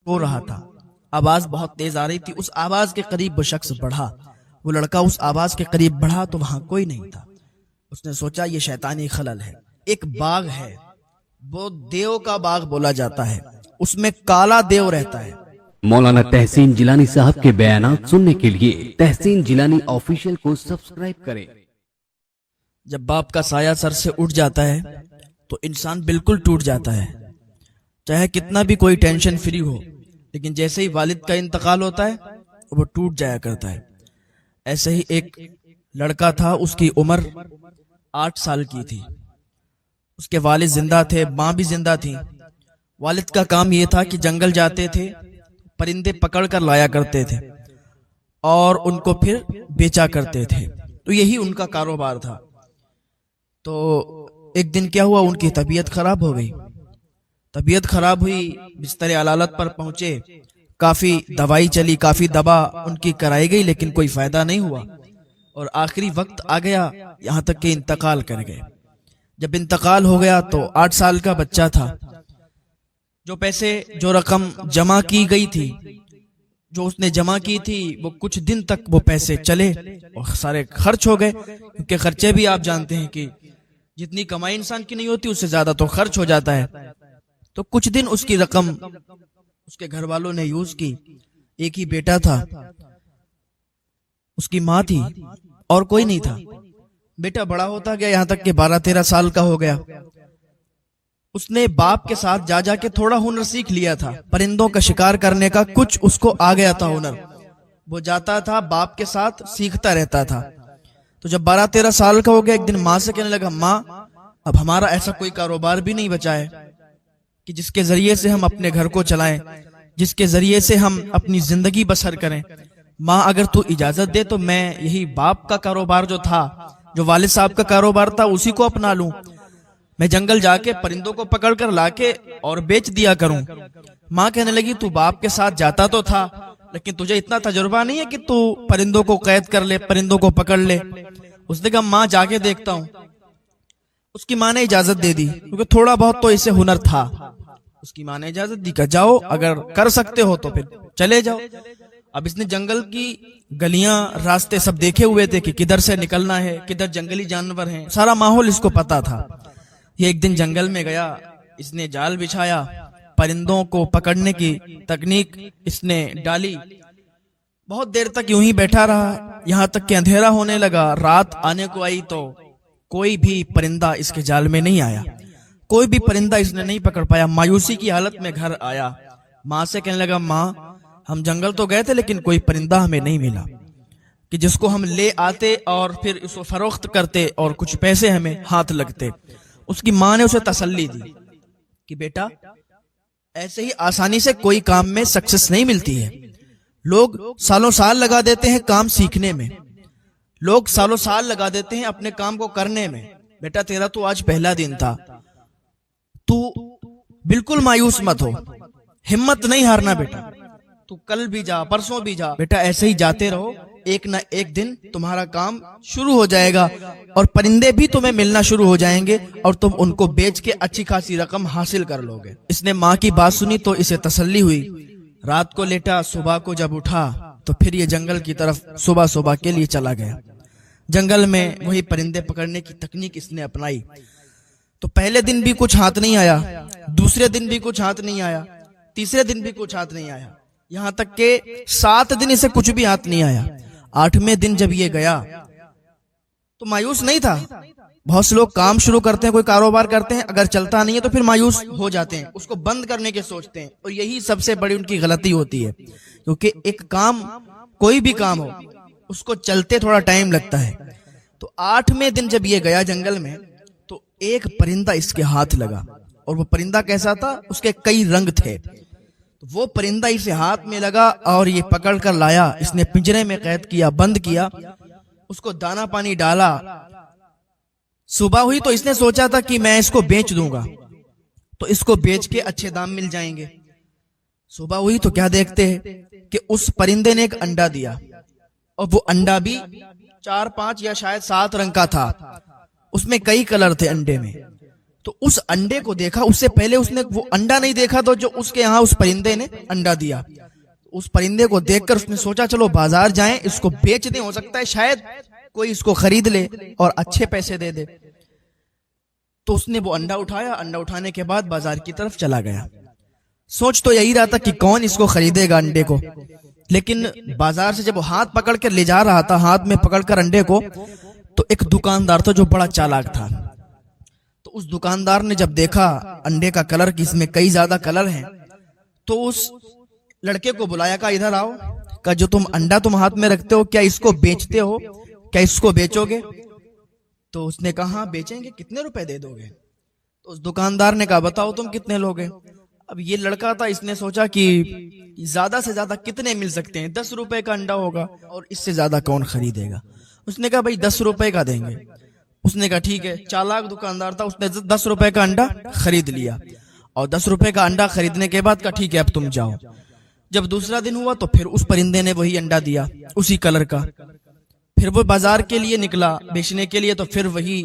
رو رہا تھا، آواز بہت تیز آ رہی تھی، اس آواز کے قریب وہ شخص بڑھا، وہ لڑکا اس آواز کے قریب بڑھا تو وہاں کوئی نہیں تھا۔ اس نے سوچا یہ شیطانی خلل ہے۔ ایک باغ ہے، وہ دیو کا باغ بولا جاتا ہے، اس میں کالا دیو رہتا ہے۔ مولانا تحسین جیلانی صاحب کے بیانات سننے کے لیے تحسین جیلانی آفیشیل کو سبسکرائب کریں۔ جب باپ کا سایہ سر سے اٹھ جاتا ہے تو انسان بالکل ٹوٹ جاتا ہے، چاہے کتنا بھی کوئی ٹینشن فری ہو، لیکن جیسے ہی والد کا انتقال ہوتا ہے وہ ٹوٹ جایا کرتا ہے۔ ایسے ہی ایک لڑکا تھا، اس کی عمر 8 سال کی تھی، اس کے والد زندہ تھے، ماں بھی زندہ تھی۔ والد کا کام یہ تھا کہ جنگل جاتے تھے، پرندے پکڑ کر لایا کرتے تھے اور ان کو پھر بیچا کرتے تھے، تو یہی ان کا کاروبار تھا۔ تو ایک دن کیا ہوا، ان کی طبیعت خراب ہو گئی، طبیعت خراب ہوئی، بستر علالت پر پہنچے، کافی دوائی چلی، کافی دوا ان کی کرائی گئی، لیکن کوئی فائدہ نہیں ہوا، اور آخری وقت آ گیا، یہاں تک کہ انتقال کر گئے۔ جب انتقال ہو گیا تو 8 سال کا بچہ تھا، جو پیسے، جو رقم جمع کی گئی تھی، جو اس نے جمع کی تھی، وہ کچھ دن تک وہ پیسے چلے اور سارے خرچ ہو گئے، کیونکہ خرچے بھی آپ جانتے ہیں کہ جتنی کمائی انسان کی نہیں ہوتی اس سے زیادہ تو خرچ ہو جاتا ہے۔ تو کچھ دن اس کی رقم اس کے گھر والوں نے یوز کی۔ ایک ہی بیٹا تھا، اس کی ماں تھی اور کوئی نہیں تھا۔ بیٹا بڑا ہوتا گیا، یہاں تک کہ 12-13 سال کا ہو گیا۔ اس نے باپ کے ساتھ جا جا کے تھوڑا ہنر سیکھ لیا تھا، پرندوں کا شکار کرنے کا کچھ اس کو آ گیا تھا ہنر، وہ جاتا تھا باپ کے ساتھ سیکھتا رہتا تھا۔ تو جب 12-13 سال کا ہو گیا، ایک دن ماں سے کہنے لگا، ماں اب ہمارا ایسا کوئی کاروبار بھی نہیں بچا ہے کہ جس کے ذریعے سے ہم اپنے گھر کو چلائیں، جس کے ذریعے سے ہم اپنی زندگی بسر کریں۔ ماں اگر تو اجازت دے تو میں یہی باپ کا کاروبار جو تھا، جو والد صاحب کا کاروبار تھا، اسی کو اپنا لوں، میں جنگل جا کے پرندوں کو پکڑ کر لا کے اور بیچ دیا کروں۔ ماں کہنے لگی، تو باپ کے ساتھ جاتا تو تھا، لیکن تجھے اتنا تجربہ نہیں ہے کہ تو پرندوں کو قید کر لے، پرندوں کو پکڑ لے۔ اس نے کہا، ماں جا کے دیکھتا ہوں۔ اس کی ماں نے اجازت دے دی، کیونکہ تھوڑا بہت تو اسے ہنر تھا۔ اس کی ماں نے اجازت دی کہ جاؤ، اگر کر سکتے ہو تو پھر چلے جاؤ۔ اب اس نے جنگل کی گلیاں، راستے سب دیکھے ہوئے تھے کہ کدھر سے نکلنا ہے، کدھر جنگلی جانور ہیں، سارا ماحول اس کو پتا تھا۔ یہ ایک دن جنگل میں گیا، اس نے جال بچھایا، پرندوں کو پکڑنے کی تکنیک اس نے ڈالی، بہت دیر تک یوں ہی بیٹھا رہا، یہاں تک کہ اندھیرا ہونے لگا، رات آنے کو آئی تو کوئی بھی پرندہ اس کے جال میں نہیں آیا، کوئی بھی پرندہ اس نے نہیں پکڑ پایا۔ مایوسی کی حالت میں گھر آیا، ماں سے کہنے لگا، ماں ہم جنگل تو گئے تھے لیکن کوئی پرندہ ہمیں نہیں ملا کہ جس کو ہم لے آتے اور پھر اس کو فروخت کرتے اور کچھ پیسے ہمیں ہاتھ لگتے۔ اس کی ماں نے اسے تسلی دی کہ بیٹا ایسے ہی آسانی سے کوئی کام میں سکسس نہیں ملتی ہے، لوگ سالوں سال لگا دیتے ہیں کام سیکھنے میں، لوگ سالوں سال لگا دیتے ہیں اپنے کام کو کرنے میں۔ بیٹا تیرا تو آج پہلا دن تھا، تو بالکل مایوس مت ہو، ہمت نہیں ہارنا بیٹا، تو کل بھی جا، پرسوں بھی جا، بیٹا ایسے ہی جاتے رہو، ایک نہ ایک دن تمہارا کام شروع ہو جائے گا اور پرندے بھی تمہیں ملنا شروع ہو جائیں گے اور تم ان کو بیچ کے اچھی خاصی رقم حاصل کر لو گے۔ اس نے ماں کی بات سنی تو اسے تسلی ہوئی، رات کو لیٹا، صبح کو جب اٹھا تو پھر یہ جنگل کی طرف صبح صبح کے لیے چلا گیا۔ جنگل میں وہی پرندے پکڑنے کی تکنیک اس نے اپنائی۔ تو پہلے دن بھی کچھ ہاتھ نہیں آیا، دوسرے دن بھی کچھ ہاتھ نہیں آیا، تیسرے دن بھی کچھ ہاتھ نہیں آیا، یہاں تک کہ 7 دن اسے کچھ بھی ہاتھ نہیں آیا۔ 8ویں دن جب یہ گیا تو مایوس نہیں تھا۔ بہت سے لوگ کام شروع کرتے ہیں، کوئی کاروبار کرتے ہیں، اگر چلتا نہیں ہے تو پھر مایوس ہو جاتے ہیں، اس کو بند کرنے کے سوچتے ہیں، اور یہی سب سے بڑی ان کی غلطی ہوتی ہے، کیونکہ ایک کام، کوئی بھی کام ہو، اس کو چلتے تھوڑا ٹائم لگتا ہے۔ تو 8ویں دن جب یہ گیا جنگل میں تو ایک پرندہ اس کے ہاتھ لگا، اور وہ پرندہ کیسا تھا، اس کے کئی رنگ تھے۔ وہ پرندہ اسے ہاتھ میں لگا اور یہ پکڑ کر لایا، اس نے پنجرے میں قید کیا، بند کیا، اس کو دانا پانی ڈالا۔ صبح ہوئی تو اس نے سوچا تھا کہ میں اس کو بیچ دوں گا تو اس کو بیچ کے اچھے دام مل جائیں گے۔ صبح ہوئی تو کیا دیکھتے ہیں کہ اس پرندے نے ایک انڈا دیا، اور وہ انڈا بھی 4-5 یا شاید 7 رنگ کا تھا، اس میں کئی کلر تھے انڈے میں۔ تو اس انڈے کو دیکھا, اس سے پہلے اس نے وہ انڈا نہیں دیکھا تو جو اس کے یہاں اس پرندے نے انڈا دیا. اس پرندے کو دیکھ کر اس نے سوچا چلو بازار جائیں, اس کو بیچ دیں, ہو سکتا ہے شاید کوئی اس کو خرید لے اور اچھے پیسے دے دے. تو اس نے وہ انڈا اٹھایا, انڈا اٹھانے کے بعد بازار کی طرف چلا گیا. سوچ تو یہی رہا تھا کہ کون اس کو خریدے گا انڈے کو, لیکن بازار سے جب وہ ہاتھ پکڑ کر لے جا رہا تھا, ہاتھ میں پکڑ کر انڈے کو, تو ایک دکاندار تھا جو بڑا چالاک تھا. تو اس دکاندار نے جب دیکھا انڈے کا کلر کہ اس میں کئی زیادہ کلر ہیں, تو اس لڑکے کو بلایا, کہا ادھر آؤ, کہا جو تم انڈا تم ہاتھ میں رکھتے ہو کیا اس کو بیچتے ہو, کیا اس کو بیچو گے؟ تو اس نے کہا ہاں بیچیں گے, کتنے روپے دے دو گے؟ تو اس دکاندار نے کہا بتاؤ تم کتنے لوگے. اب یہ لڑکا تھا, اس نے سوچا کہ زیادہ سے زیادہ کتنے مل سکتے ہیں, 10 روپے کا انڈا ہوگا اور اس سے زیادہ کون خریدے گا. اس نے کہا بھائی 10 روپے کا دیں گے. اس نے کہا ٹھیک ہے. چالاک دکاندار تھا, اس نے 10 روپے کا انڈا خرید لیا, اور 10 روپے کا انڈا خریدنے کے بعد کہا ٹھیک ہے اب تم جاؤ. جب دوسرا دن ہوا تو پھر اس پرندے نے وہی انڈا دیا, اسی کلر کا. پھر وہ بازار کے لیے نکلا بیچنے کے لیے, تو پھر وہی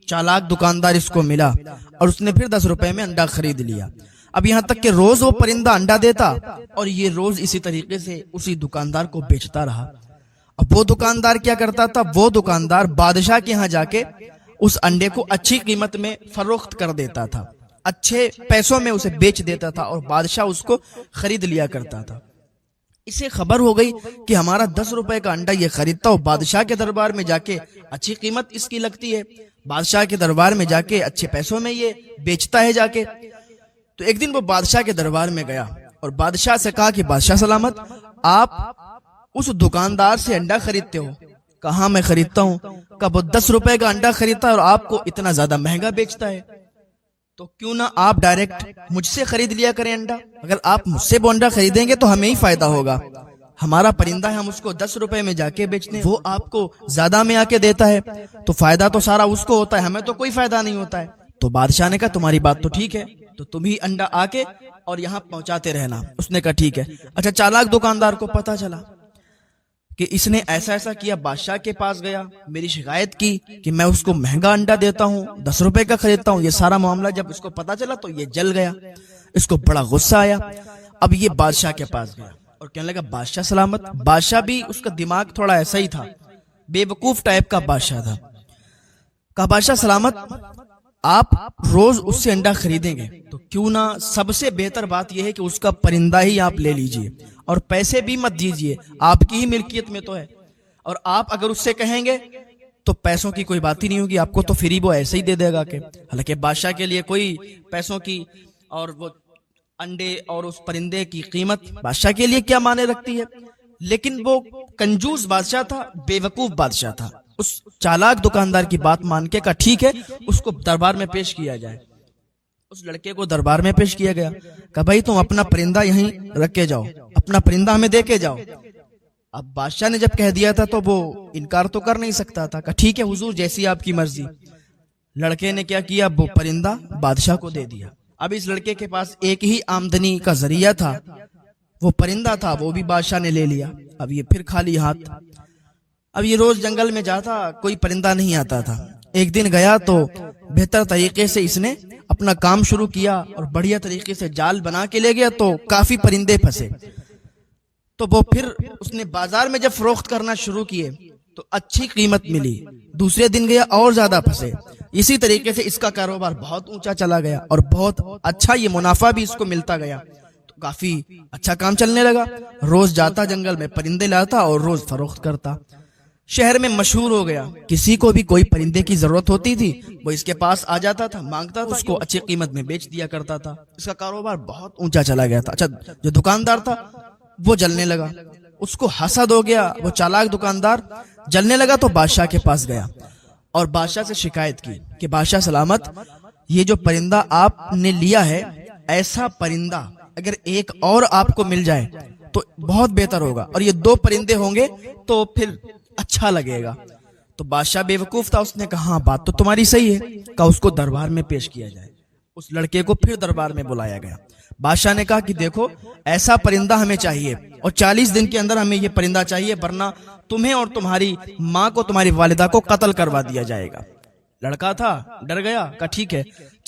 چالاک دکاندار اس کو ملا اور اس نے پھر 10 روپے میں انڈا خرید لیا. اب یہاں تک کہ روز وہ پرندہ انڈا دیتا اور یہ روز اسی طریقے سے اسی دکاندار کو بیچتا رہا. اب وہ دکاندار کیا کرتا تھا, وہ دکاندار بادشاہ کے ہاں جا کے اس انڈے کو اچھی قیمت میں فروخت کر دیتا تھا, اچھے پیسوں میں اسے بیچ دیتا تھا, اور بادشاہ اس کو خرید لیا کرتا تھا. اسے خبر ہو گئی کہ ہمارا 10 روپے کا انڈا یہ خریدتا ہو, بادشاہ کے دربار میں جا کے اچھی قیمت اس کی لگتی ہے, بادشاہ کے دربار میں جا کے اچھے پیسوں میں یہ بیچتا ہے جا کے. تو ایک دن وہ بادشاہ کے دربار میں گیا اور بادشاہ سے کہا کہ بادشاہ سلامت, آپ اس دکاندار سے انڈا خریدتے ہو؟ کہاں میں خریدتا ہوں. کہا وہ 10 روپے کا انڈا خریدتا ہے اور آپ کو اتنا زیادہ مہنگا بیچتا ہے, تو کیوں نہ آپ ڈائریکٹ مجھ سے خرید لیا کریں انڈا. اگر آپ مجھ سے وہ انڈا خریدیں گے تو ہمیں ہی فائدہ ہوگا, ہمارا پرندہ ہے, ہم اس کو 10 روپے میں جا کے بیچتے ہیں, وہ آپ کو زیادہ میں آ کے دیتا ہے, تو فائدہ تو سارا اس کو ہوتا ہے, ہمیں تو کوئی فائدہ نہیں ہوتا ہے. تو بادشاہ نے کہا تمہاری بات تو ٹھیک ہے, تو تم ہی انڈا آ کے اور یہاں پہنچاتے رہنا. اس نے کہا ٹھیک ہے. اچھا چالاک دکاندار کو پتا چلا کہ اس نے ایسا ایسا کیا, بادشاہ کے پاس گیا, میری شکایت کی کہ میں اس کو مہنگا انڈا دیتا ہوں, 10 روپے کا خریدتا ہوں. یہ سارا معاملہ جب اس کو پتا چلا تو یہ جل گیا, اس کو بڑا غصہ آیا. اب یہ بادشاہ کے پاس گیا اور کہنے لگا بادشاہ سلامت. بادشاہ بھی اس کا دماغ تھوڑا ایسا ہی تھا, بے وقوف ٹائپ کا بادشاہ تھا. کہا بادشاہ سلامت, آپ روز اس سے انڈا خریدیں گے تو کیوں نہ سب سے بہتر بات یہ ہے کہ اس کا پرندہ ہی آپ لے لیجئے اور پیسے بھی مت دیجئے, آپ کی ہی ملکیت میں تو ہے, اور آپ اگر اس سے کہیں گے تو پیسوں کی کوئی بات ہی نہیں ہوگی, آپ کو تو فری وہ ایسے ہی دے دے گا. کہ حالانکہ بادشاہ کے لیے کوئی پیسوں کی اور وہ انڈے اور اس پرندے کی قیمت بادشاہ کے لیے کیا معنی رکھتی ہے, لیکن وہ کنجوس بادشاہ تھا, بے وقوف بادشاہ تھا. اس چالاک دکاندار کی بات مان کے کہا ٹھیک ہے, اس کو دربار میں پیش کیا جائے. اس لڑکے کو دربار میں پیش کیا گیا. کہا بھائی تم اپنا پرندہ یہیں رکھ کے جاؤ, اپنا پرندہ ہمیں دے کے جاؤ. اب بادشاہ نے جب کہہ دیا تھا تو وہ انکار تو کر نہیں سکتا تھا. کہا ٹھیک ہے حضور, جیسی آپ کی مرضی. لڑکے نے کیا کیا, وہ پرندہ بادشاہ کو دے دیا. اب اس لڑکے کے پاس ایک ہی آمدنی کا ذریعہ تھا, وہ پرندہ تھا, وہ بھی بادشاہ نے لے لیا. اب یہ پھر خالی ہاتھ. اب یہ روز جنگل میں جاتا, کوئی پرندہ نہیں آتا تھا. ایک دن گیا تو بہتر طریقے سے اس نے اپنا کام شروع کیا اور بڑھیا طریقے سے جال بنا کے لے گیا, تو کافی پرندے پھنسے. تو وہ پھر اس نے بازار میں جب فروخت کرنا شروع کیے تو اچھی قیمت ملی. دوسرے دن گیا اور زیادہ پھنسے. اسی طریقے سے اس کا کاروبار بہت اونچا چلا گیا اور بہت اچھا یہ منافع بھی اس کو ملتا گیا. تو کافی اچھا کام چلنے لگا. روز جاتا جنگل میں پرندے لاتا اور روز فروخت کرتا. شہر میں مشہور ہو گیا, کسی کو بھی کوئی پرندے کی ضرورت ہوتی تھی وہ اس کے پاس آ جاتا تھا, مانگتا تھا, اس کو اچھی قیمت میں بیچ دیا کرتا تھا. اس کا کاروبار بہت اونچا چلا گیا تھا. اچھا جو دکاندار تھا وہ جلنے لگا, اس کو حسد ہو گیا. وہ چالاک دکاندار جلنے لگا تو بادشاہ کے پاس گیا اور بادشاہ سے شکایت کی کہ بادشاہ سلامت, یہ جو پرندہ آپ نے لیا ہے, ایسا پرندہ اگر ایک اور آپ کو مل جائے تو بہت بہتر ہوگا, اور یہ 2 پرندے ہوں گے تو پھر اچھا لگے گا. تو بادشاہ بے وقوف تھا, اس نے کہا ہاں بات تو تمہاری صحیح ہے. کہا اس کو دربار میں پیش کیا جائے. اس لڑکے کو پھر دربار میں بلایا گیا. بادشاہ نے کہا کہ دیکھو ایسا پرندہ ہمیں چاہیے اور 40 دن کے اندر ہمیں یہ پرندہ چاہیے, ورنہ تمہیں اور تمہاری ماں کو, تمہاری والدہ کو قتل کروا دیا جائے گا. لڑکا تھا, ڈر گیا. کہا ٹھیک ہے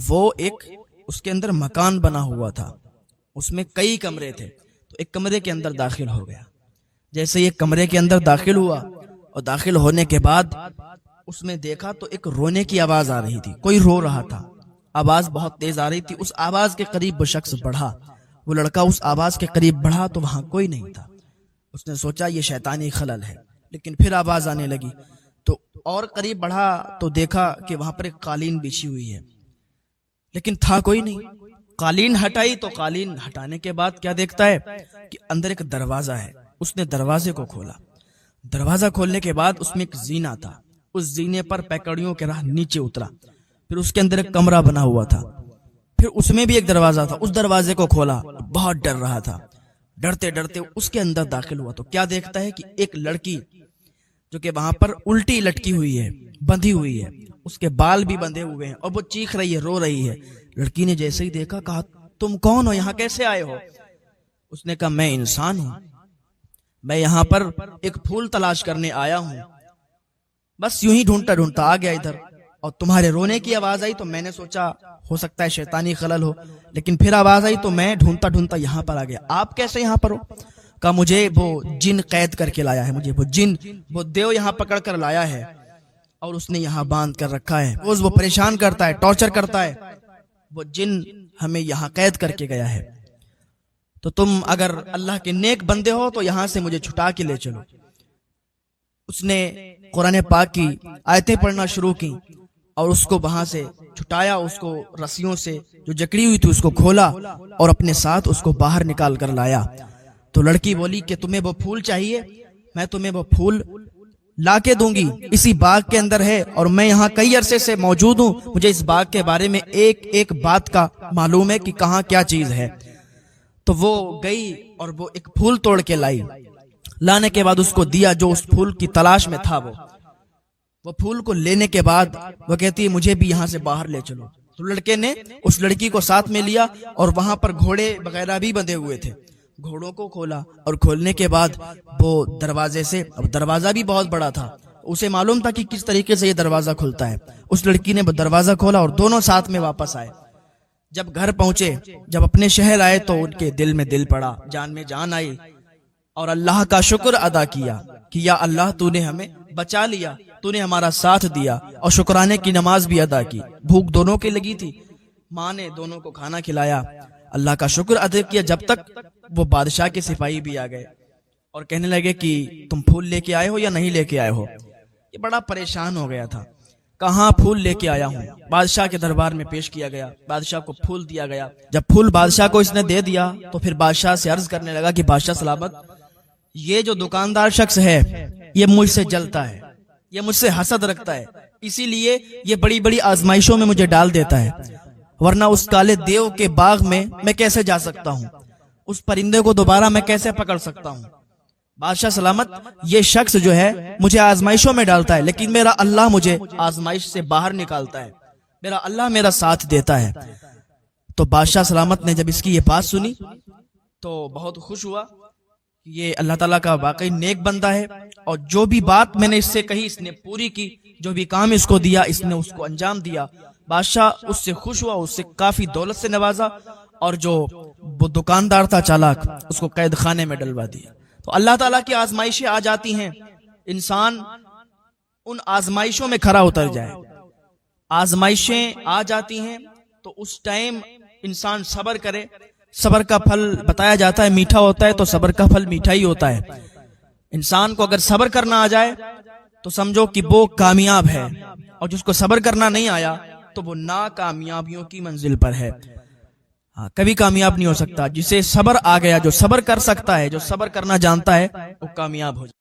وہ ایک اس کے اندر مکان بنا ہوا تھا، اس میں کئی کمرے تھے، تو ایک کمرے کے اندر داخل ہو گیا۔ جیسے یہ کمرے کے اندر داخل ہوا اور داخل ہونے کے بعد اس میں دیکھا تو ایک رونے کی آواز آ رہی تھی، کوئی رو رہا تھا، آواز بہت تیز آ رہی تھی۔ اس آواز کے قریب وہ شخص بڑھا، وہ لڑکا اس آواز کے قریب بڑھا تو وہاں کوئی نہیں تھا۔ اس نے سوچا یہ شیطانی خلل ہے، لیکن پھر آواز آنے لگی تو اور قریب بڑھا تو دیکھا کہ وہاں پر ایک قالین بچھی ہوئی ہے، لیکن تھا کوئی نہیں۔ قالین ہٹائی تو قالین ہٹانے کے بعد کیا دیکھتا ہے کہ اندر ایک دروازہ ہے۔ اس نے دروازے کو کھولا، دروازہ کھولنے کے بعد اس میں ایک زینہ تھا، اس زینے پر پیکڑیوں کے راہ نیچے اترا۔ پھر اس کے اندر ایک کمرہ بنا ہوا تھا، پھر اس میں بھی ایک دروازہ تھا، اس دروازے کو کھولا، بہت ڈر رہا تھا۔ ڈرتے ڈرتے اس کے اندر داخل ہوا تو کیا دیکھتا ہے کہ ایک لڑکی جو کہ وہاں پر الٹی لٹکی ہوئی ہے، بندھی ہوئی ہے، اس کے بال بھی بندھے ہوئے ہیں اور وہ چیخ رہی ہے، رو رہی ہے۔ لڑکی نے جیسے ہی دیکھا کہا تم کون ہو، یہاں کیسے آئے ہو؟ اس نے کہا میں انسان ہوں، میں یہاں پر ایک پھول تلاش کرنے آیا ہوں، بس یوں ہی ڈھونڈتا ڈھونڈتا آ گیا ادھر، اور تمہارے رونے کی آواز آئی تو میں نے سوچا ہو سکتا ہے شیطانی خلل ہو، لیکن پھر آواز آئی تو میں ڈھونڈتا ڈھونڈتا یہاں پر آ گیا۔ آپ کیسے یہاں پر ہو؟ کہا مجھے وہ جن قید کر کے لایا ہے، مجھے وہ جن، وہ دیو یہاں پکڑ کر لایا ہے اور اس نے یہاں باندھ کر رکھا ہے، روز وہ پریشان کرتا ہے، ٹارچر کرتا ہے، وہ جن ہمیں یہاں قید کر کے گیا ہے، تو تم اگر اللہ کے نیک بندے ہو تو یہاں سے مجھے چھٹا کے لے چلو۔ اس نے قرآن پاک کی آیتیں پڑھنا شروع کی اور اس کو وہاں سے چھٹایا، اس کو رسیوں سے جو جکڑی ہوئی تھی اس کو کھولا اور اپنے ساتھ اس کو باہر نکال کر لایا۔ تو لڑکی بولی کہ تمہیں وہ پھول چاہیے، میں تمہیں وہ پھول لا کے دوں گی، اسی باغ کے اندر ہے اور میں یہاں کئی عرصے سے موجود ہوں، مجھے اس باغ کے بارے میں ایک ایک بات کا معلوم ہے کہ کہاں کیا چیز ہے۔ تو وہ گئی اور وہ ایک پھول توڑ کے لائی، لانے کے بعد اس کو دیا جو اس پھول کی تلاش میں تھا۔ وہ پھول کو لینے کے بعد وہ کہتی ہے مجھے بھی یہاں سے باہر لے چلو۔ تو لڑکے نے اس لڑکی کو ساتھ میں لیا اور وہاں پر گھوڑے وغیرہ بھی بندھے ہوئے تھے، گھوڑوں کو کھولا اور کھولنے کے بعد وہ دروازے سے، اب دروازہ بھی بہت بڑا تھا، اسے معلوم تھا کہ کس طریقے سے یہ دروازہ کھلتا ہے۔ اس لڑکی نے وہ دروازہ کھولا اور دونوں ساتھ میں واپس آئے۔ جب گھر پہنچے، جب اپنے شہر آئے تو ان کے دل میں دل پڑا، جان میں جان آئی اور اللہ کا شکر ادا کیا کہ یا اللہ تو نے ہمیں بچا لیا، تو نے ہمارا ساتھ دیا، اور شکرانے کی نماز بھی ادا کی۔ بھوک دونوں کی لگی تھی، ماں نے دونوں کو کھانا کھلایا، اللہ کا شکر ادا کیا، جب تک وہ بادشاہ کے سپاہی بھی آ گئے اور کہنے لگے کہ تم پھول لے کے آئے ہو یا نہیں لے کے آئے ہو۔ یہ بڑا پریشان ہو گیا تھا، کہاں پھول لے کے آیا ہوں۔ بادشاہ کے دربار میں پیش کیا گیا، بادشاہ کو پھول دیا گیا۔ جب پھول بادشاہ کو اس نے دے دیا تو پھر بادشاہ سے عرض کرنے لگا کہ بادشاہ سلامت، یہ جو دکاندار شخص ہے یہ مجھ سے جلتا ہے، یہ مجھ سے حسد رکھتا ہے، اسی لیے یہ بڑی بڑی آزمائشوں میں مجھے ڈال دیتا ہے، ورنہ اس کالے دیو کے باغ میں کیسے جا سکتا ہوں، اس پرندے کو دوبارہ میں کیسے پکڑ سکتا ہوں۔ بادشاہ سلامت، یہ شخص جو ہے مجھے آزمائشوں میں ڈالتا ہے، لیکن میرا اللہ مجھے آزمائش سے باہر نکالتا ہے، میرا اللہ میرا ساتھ دیتا ہے۔ تو بادشاہ سلامت نے جب اس کی یہ بات سنی تو بہت خوش ہوا، یہ اللہ تعالیٰ کا واقعی نیک بندہ ہے، اور جو بھی بات میں نے اس سے کہی اس نے پوری کی، جو بھی کام اس کو دیا اس نے اس کو انجام دیا۔ بادشاہ اس سے خوش ہوا، اس سے کافی دولت سے نوازا، اور جو وہ دکاندار تھا چالاک اس کو قید خانے میں ڈلوا دیا۔ تو اللہ تعالیٰ کی آزمائشیں آ جاتی ہیں، انسان ان آزمائشوں میں کھرا اتر جائے۔ آزمائشیں آ جاتی ہیں تو اس ٹائم انسان صبر کرے، صبر کا پھل بتایا جاتا ہے میٹھا ہوتا ہے، تو صبر کا پھل میٹھا ہی ہوتا ہے۔ انسان کو اگر صبر کرنا آ جائے تو سمجھو کہ وہ کامیاب ہے، اور جس کو صبر کرنا نہیں آیا تو وہ ناکامیابیوں کی منزل پر ہے، کبھی کامیاب نہیں ہو سکتا۔ جسے صبر آ گیا، جو صبر کر سکتا ہے، جو صبر کرنا جانتا ہے، وہ کامیاب ہو جائے۔